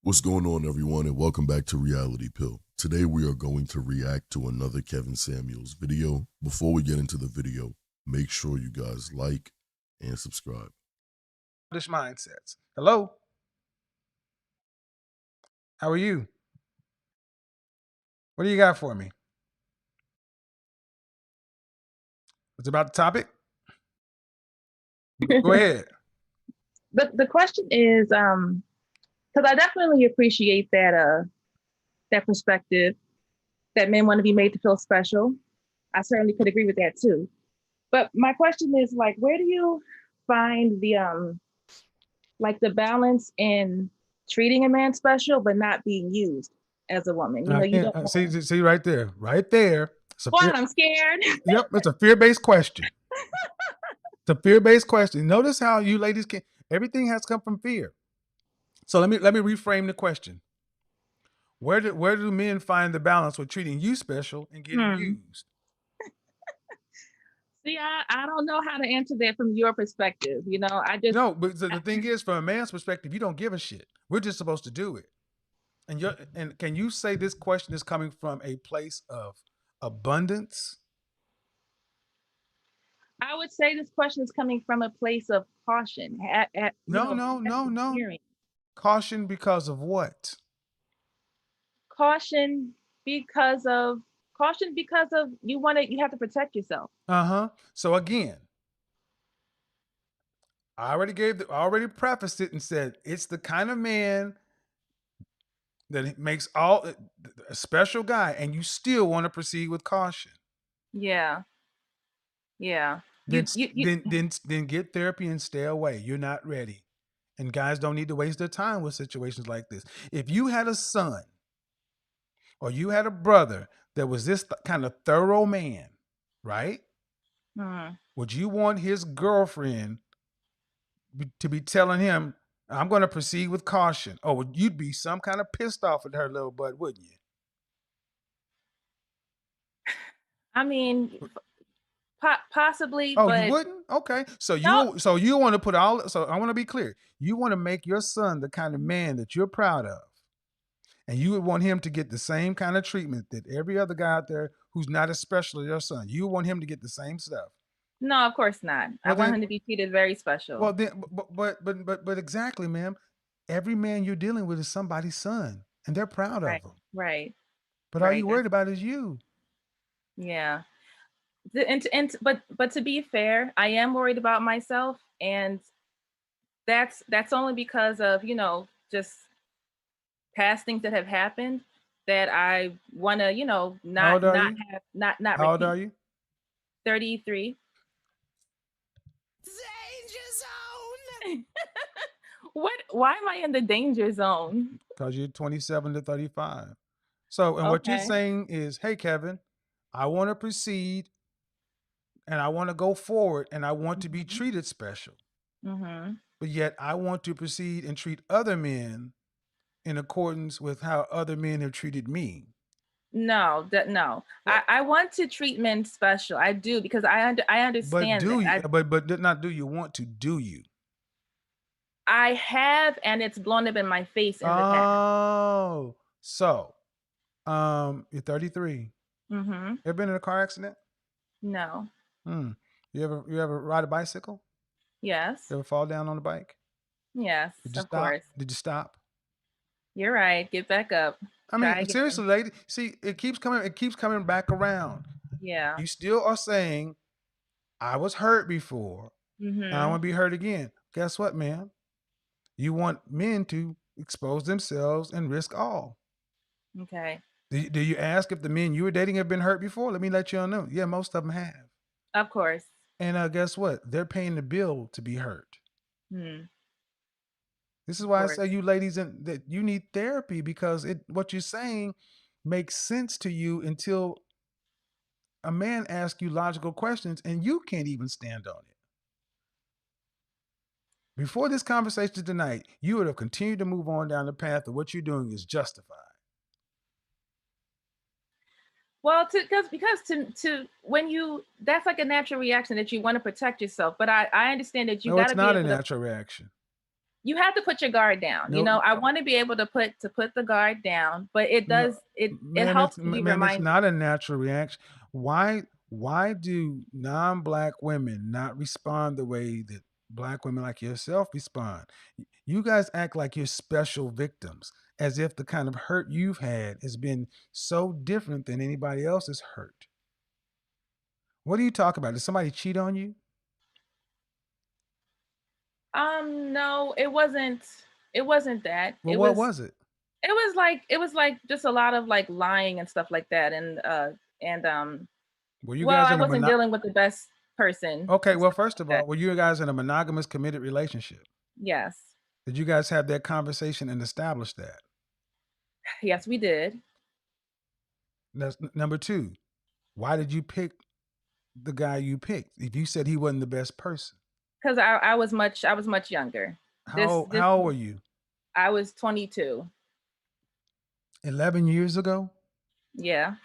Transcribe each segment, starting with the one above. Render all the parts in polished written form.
What's going on, everyone, and welcome back to Reality Pill. Today we are going to react to another Kevin Samuels video. Before we get into the video, make sure you guys like and subscribe. Mindsets. Hello. How are you? What do you got for me? It's about the topic? Go ahead. The question is, because I definitely appreciate that perspective that men want to be made to feel special. I certainly could agree with that too. But my question is, like, where do you find the balance in treating a man special but not being used as a woman? You know, you don't see right there. What? I'm scared. Yep, it's a fear-based question. It's a fear-based question. Notice how you ladies can everything has come from fear. So let me reframe the question. Where do men find the balance with treating you special and getting used? See, I don't know how to answer that from your perspective. You know, I just No, but the thing is, from a man's perspective, you don't give a shit. We're just supposed to do it. And can you say this question is coming from a place of abundance? I would say this question is coming from a place of caution. No. Caution because of what? Caution because of you have to protect yourself. So again, I already prefaced it and said it's the kind of man that makes a special guy, and you still want to proceed with caution. Yeah. Then get therapy and stay away. You're not ready. And guys don't need to waste their time with situations like this. If you had a son or you had a brother that was this kind of thorough man, right? Would you want his girlfriend to be telling him, I'm going to proceed with caution? Or you'd be some kind of pissed off at her little butt, wouldn't you? I mean, possibly. Oh, but you wouldn't? Okay. So no. you want to put so I want to be clear. You want to make your son the kind of man that you're proud of. And you would want him to get the same kind of treatment that every other guy out there who's not as special as your son. You want him to get the same stuff. No, of course not. I want him to be treated very special. Well, then, but exactly, ma'am. Every man you're dealing with is somebody's son, and they're proud of him. Right. But all you worried about is you. Yeah. But to be fair, I am worried about myself, and that's only because of, you know, just past things that have happened that I want to, you know, not repeat. How old are you? 33. Danger zone. Why am I in the danger zone? Because you're 27 to 35. So, and what you're saying is, hey, Kevin, I want to proceed and I want to go forward and I want to be treated special. But yet I want to proceed and treat other men in accordance with how other men have treated me. No. I want to treat men special. I do, because I understand. But not do you want to, do you? I have, and it's blown up in my face in the past. Oh, so you're 33. Ever been in a car accident? No. You ever ride a bicycle? Yes. You ever fall down on the bike? Yes, of course. Did you stop? You're right. Get back up. I mean, seriously, lady. See, it keeps coming back around. Yeah. You still are saying, I was hurt before, and I want to be hurt again. Guess what, ma'am? You want men to expose themselves and risk all. Okay. Do you ask if the men you were dating have been hurt before? Let me let you all know. Yeah, most of them have. Of course. And guess what? They're paying the bill to be hurt. This is why I say, you ladies, that you need therapy, because what you're saying makes sense to you until a man asks you logical questions and you can't even stand on it. Before this conversation tonight, you would have continued to move on down the path of what you're doing is justified. Well, because when you, that's like a natural reaction that you want to protect yourself. But I understand that you got to be. No, it's not a natural reaction. you have to put your guard down. No, you know, I want to be able to put the guard down, but it does it helps to be reminded. It's not a natural reaction. Why do non-black women not respond the way that black women like yourself respond? You guys act like you're special victims, as if the kind of hurt you've had has been so different than anybody else's hurt. What do you talk about? Did somebody cheat on you? No, it wasn't. It wasn't that. Well, what was it? It was like just a lot of like lying and stuff like that, and were you well, guys I wasn't dealing with the best person. Okay, well, first of all, were you guys in a monogamous, committed relationship? Yes. Did you guys have that conversation and establish that? Yes, we did. That's number two. Why did you pick the guy you picked if you said he wasn't the best person? Because I was much younger. How old were you? I was 22. 11 years ago? Yeah.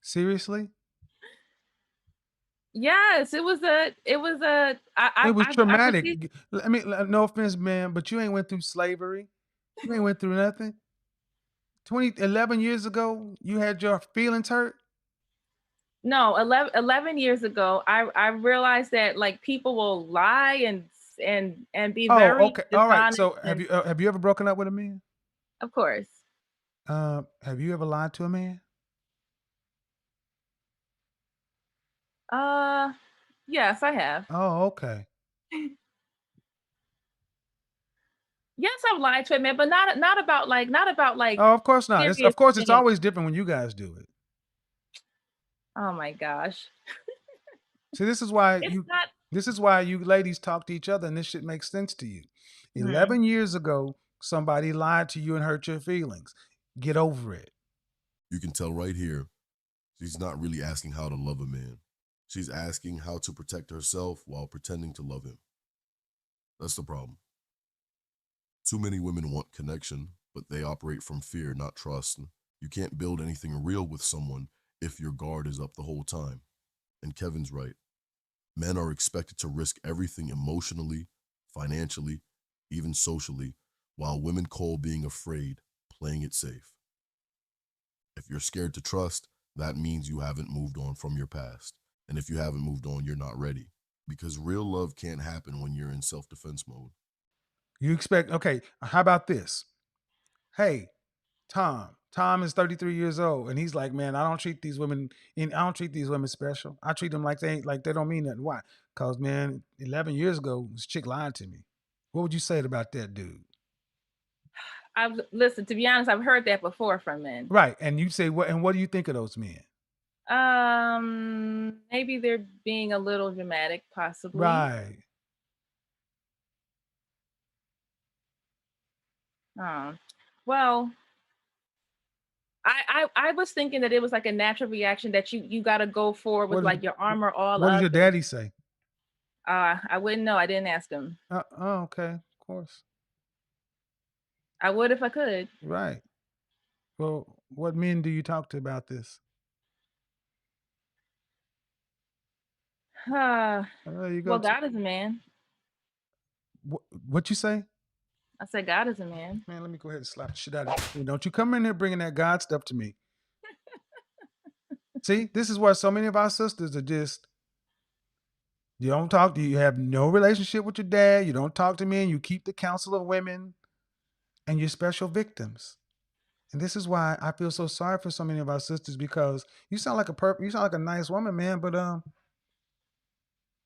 Seriously? Yes, it was traumatic. I mean, no offense, man, but you ain't went through slavery. You ain't went through nothing. 11 years ago, you had your feelings hurt? No, 11 years ago, I realized that like people will lie and be very okay. All right. So and, have you ever broken up with a man? Of course. Have you ever lied to a man? Yes, I have. Oh, okay. Yes, I've lied to a man, but not about like Oh, of course not. Of course, it's always different when you guys do it. Oh my gosh. See, this is why you ladies talk to each other, and this shit makes sense to you. 11 years ago, somebody lied to you and hurt your feelings. Get over it. You can tell right here, she's not really asking how to love a man. She's asking how to protect herself while pretending to love him. That's the problem. Too many women want connection, but they operate from fear, not trust. You can't build anything real with someone if your guard is up the whole time. And Kevin's right. Men are expected to risk everything emotionally, financially, even socially, while women call being afraid playing it safe. If you're scared to trust, that means you haven't moved on from your past. And if you haven't moved on, you're not ready. Because real love can't happen when you're in self-defense mode. You expect, okay, how about this? Hey, Tom is 33 years old, and he's like, man, I don't treat these women special. I treat them like they don't mean nothing. Why? Because, man, 11 years ago, this chick lied to me. What would you say about that dude? Listen, to be honest, I've heard that before from men. Right. And you say, what do you think of those men? Maybe they're being a little dramatic, possibly. Right. Well, I was thinking that it was like a natural reaction that you got to go for with like your armor all up. What did your daddy say? I wouldn't know. I didn't ask him. Oh, okay. Of course. I would if I could. Right. Well, what men do you talk to about this? Well, God is a man. What you say? I said God is a man. Man, let me go ahead and slap the shit out of you. Don't you come in here bringing that God stuff to me. See, this is where so many of our sisters are just, you don't talk to, you have no relationship with your dad, you don't talk to men, you keep the counsel of women, and you're special victims. And this is why I feel so sorry for so many of our sisters, because you sound like a nice woman, man, but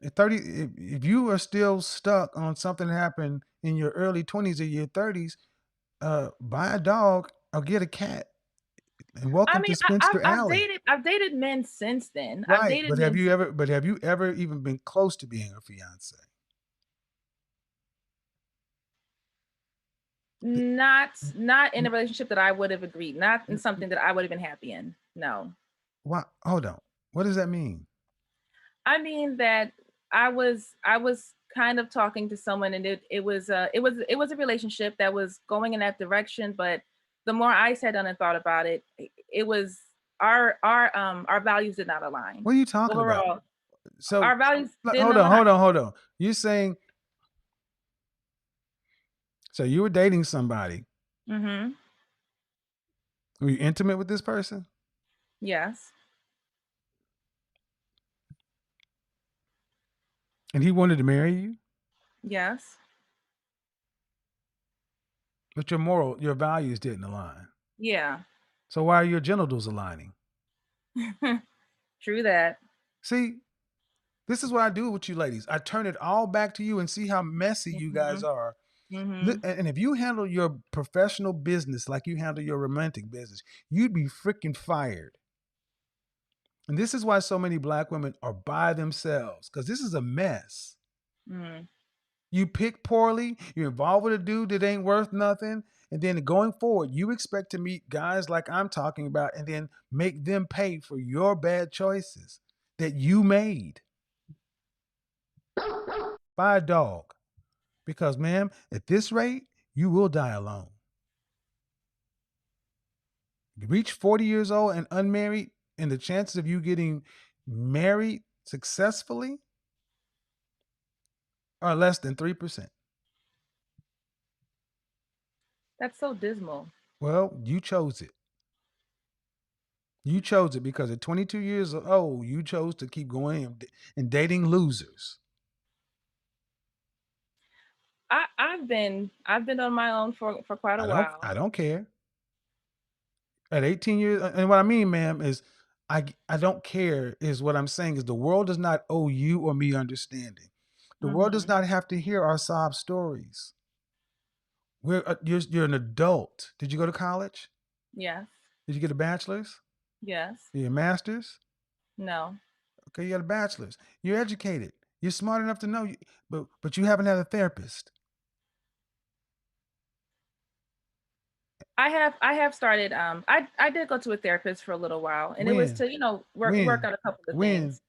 if you are still stuck on something that happened in your early 20s or your 30s, buy a dog or get a cat. And welcome to Spinster Alley. I've dated men since then. Right, but have you ever even been close to being a fiance? Not in a relationship that I would have agreed. Not in something that I would have been happy in. No. What? Hold on. What does that mean? I mean that I was kind of talking to someone, and it was a relationship that was going in that direction. But the more I sat down and thought about it, it was our values did not align. What are you talking about? So our values didn't hold align. on. You're saying, so you were dating somebody. Mm-hmm. Were you intimate with this person? Yes. And he wanted to marry you? Yes. But your values didn't align. Yeah. So why are your genitals aligning? True that. See, this is what I do with you ladies. I turn it all back to you and see how messy you guys are. Mm-hmm. And if you handle your professional business like you handle your romantic business, you'd be freaking fired. And this is why so many black women are by themselves, because this is a mess. Mm. You pick poorly, you're involved with a dude that ain't worth nothing. And then going forward, you expect to meet guys like I'm talking about and then make them pay for your bad choices that you made. Buy a dog. Because, ma'am, at this rate, you will die alone. You reach 40 years old and unmarried, and the chances of you getting married successfully are less than 3%. That's so dismal. Well, you chose it. You chose it because at 22 years old, you chose to keep going and dating losers. I've been on my own for quite a while. I don't care. At 18 years, and what I mean, ma'am, is I don't care is what I'm saying is the world does not owe you or me understanding. The world does not have to hear our sob stories. You're an adult. Did you go to college? Yes. Did you get a bachelor's? Yes. Your master's? No. Okay, you got a bachelor's. You're educated. You're smart enough to know, but you haven't had a therapist. I have started. I did go to a therapist for a little while, and it was to work out a couple of things.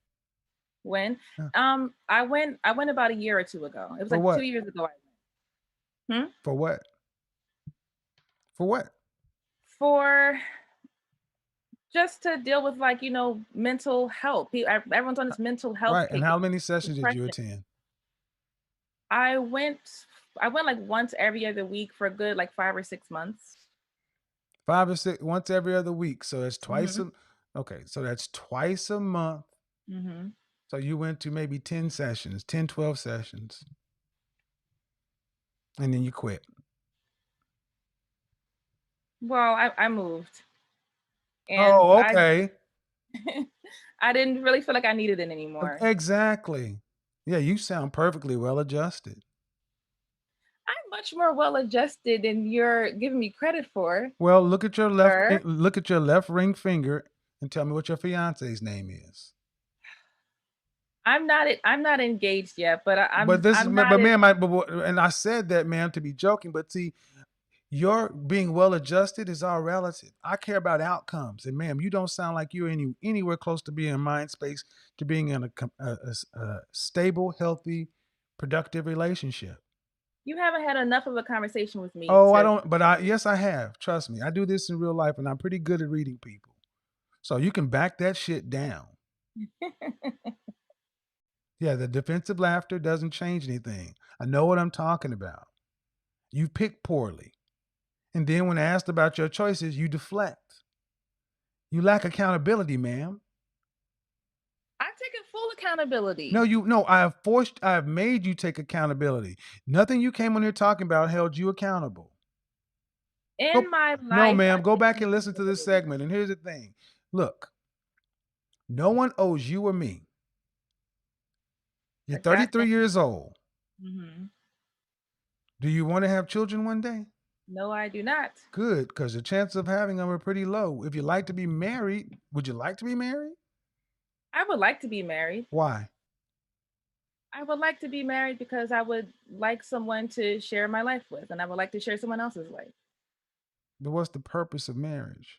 When? I went about a year or two ago. It was like 2 years ago. I went. For what? For what? For just to deal with mental health. Everyone's on this mental health. Right. And how many sessions did you attend? I went like once every other week for a good 5 or 6 months. 5 or 6, once every other week. So that's twice okay, so that's twice a month. Mm-hmm. So you went to maybe 10 sessions, 10, 12 sessions. And then you quit. Well, I moved. And okay. I didn't really feel like I needed it anymore. Exactly. Yeah, you sound perfectly well adjusted. I'm much more well adjusted than you're giving me credit for. Well, look at your left ring finger and tell me what your fiance's name is. I'm not engaged yet, but ma'am, and I said that, ma'am, to be joking, but see, your being well adjusted is all relative. I care about outcomes, and ma'am, you don't sound like you're anywhere close to being in mind space to being in a stable, healthy, productive relationship. You haven't had enough of a conversation with me. Oh, I don't, but yes, I have. Trust me, I do this in real life, and I'm pretty good at reading people. So you can back that shit down. Yeah, the defensive laughter doesn't change anything. I know what I'm talking about. You pick poorly. And then when asked about your choices, you deflect. You lack accountability, ma'am. I've taken full accountability. No, I have made you take accountability. Nothing you came on here talking about held you accountable. My life. No, ma'am, go back and listen to this segment. And here's the thing. Look, no one owes you or me. You're 33 years old. Mm-hmm. Do you want to have children one day? No, I do not. Good, because the chances of having them are pretty low. If you like to be married, would you like to be married? I would like to be married. Why? I would like to be married because I would like someone to share my life with, and I would like to share someone else's life. But what's the purpose of marriage?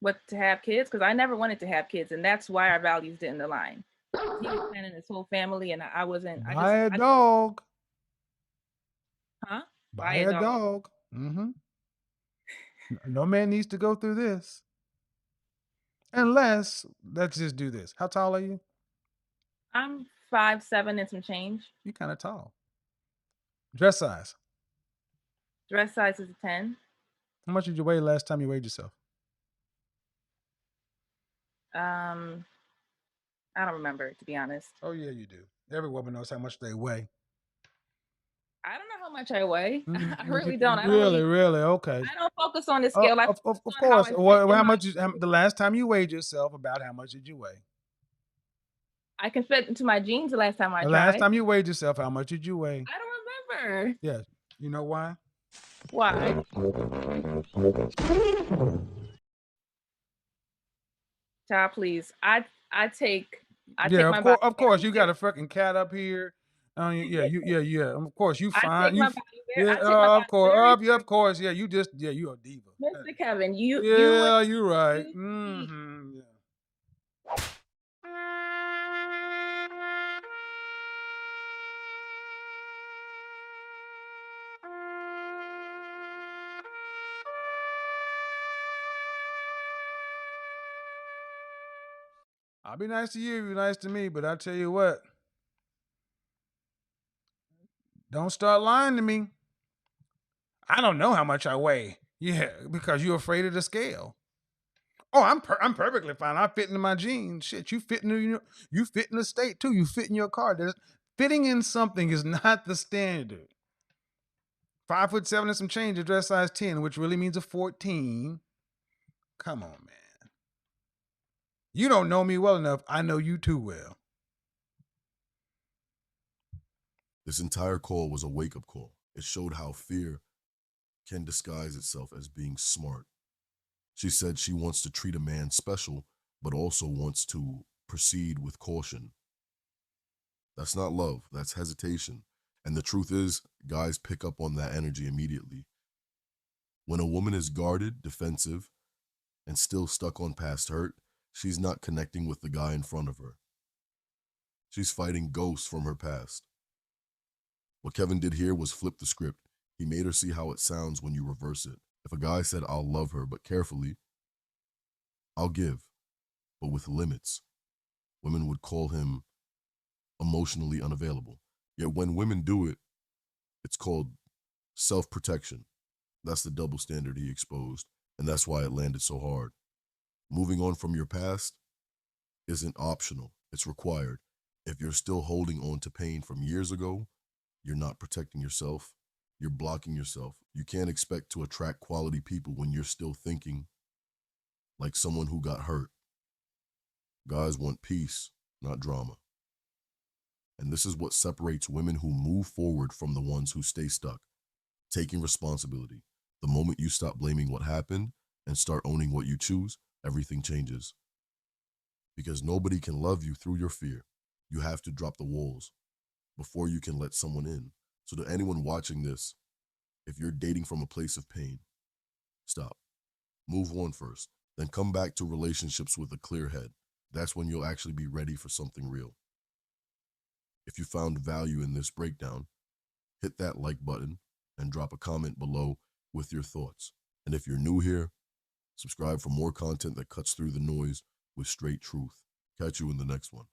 What, to have kids? Because I never wanted to have kids, and that's why our values didn't align. He was planning his whole family, and I wasn't. Buy a dog. Huh? Buy a dog. Mm-hmm. No man needs to go through this. Unless, let's just do this. How tall are you? I'm 5'7" and some change. You kind of tall. Dress size. Dress size is a 10. How much did you weigh last time you weighed yourself? I don't remember, to be honest. Oh yeah, you do. Every woman knows how much they weigh. I don't know how much I weigh. Mm-hmm. I really don't. Really? Okay. I don't focus on the scale. Of course. How much? The last time you weighed yourself, about how much did you weigh? I can fit into my jeans the last time I tried. The last time you weighed yourself, how much did you weigh? I don't remember. Yeah. You know why? Why? Child, please. I take my body of course. You got a fucking cat up here. Yeah. Of course, you fine. Of course. Yeah, you a diva. Mr. Kevin, you're right. Mm-hmm. Yeah. I'll be nice to you, you're nice to me, but I'll tell you what. Don't start lying to me. I don't know how much I weigh. Yeah, because you're afraid of the scale. Oh, I'm perfectly fine. I fit into my jeans. Shit, you fit in the state too. You fit in your car. Fitting in something is not the standard. 5'7" and some change, a dress size 10, which really means a 14. Come on, man. You don't know me well enough. I know you too well. This entire call was a wake-up call. It showed how fear can disguise itself as being smart. She said she wants to treat a man special, but also wants to proceed with caution. That's not love, that's hesitation. And the truth is, guys pick up on that energy immediately. When a woman is guarded, defensive, and still stuck on past hurt, she's not connecting with the guy in front of her. She's fighting ghosts from her past. What Kevin did here was flip the script. He made her see how it sounds when you reverse it. If a guy said, I'll love her, but carefully, I'll give, but with limits, women would call him emotionally unavailable. Yet when women do it, it's called self-protection. That's the double standard he exposed, and that's why it landed so hard. Moving on from your past isn't optional, it's required. If you're still holding on to pain from years ago, you're not protecting yourself, you're blocking yourself. You can't expect to attract quality people when you're still thinking like someone who got hurt. Guys want peace, not drama. And this is what separates women who move forward from the ones who stay stuck. Taking responsibility. The moment you stop blaming what happened and start owning what you choose, everything changes. Because nobody can love you through your fear. You have to drop the walls before you can let someone in. So to anyone watching this, if you're dating from a place of pain, stop. Move on first, then come back to relationships with a clear head. That's when you'll actually be ready for something real. If you found value in this breakdown, hit that like button and drop a comment below with your thoughts. And if you're new here, subscribe for more content that cuts through the noise with straight truth. Catch you in the next one.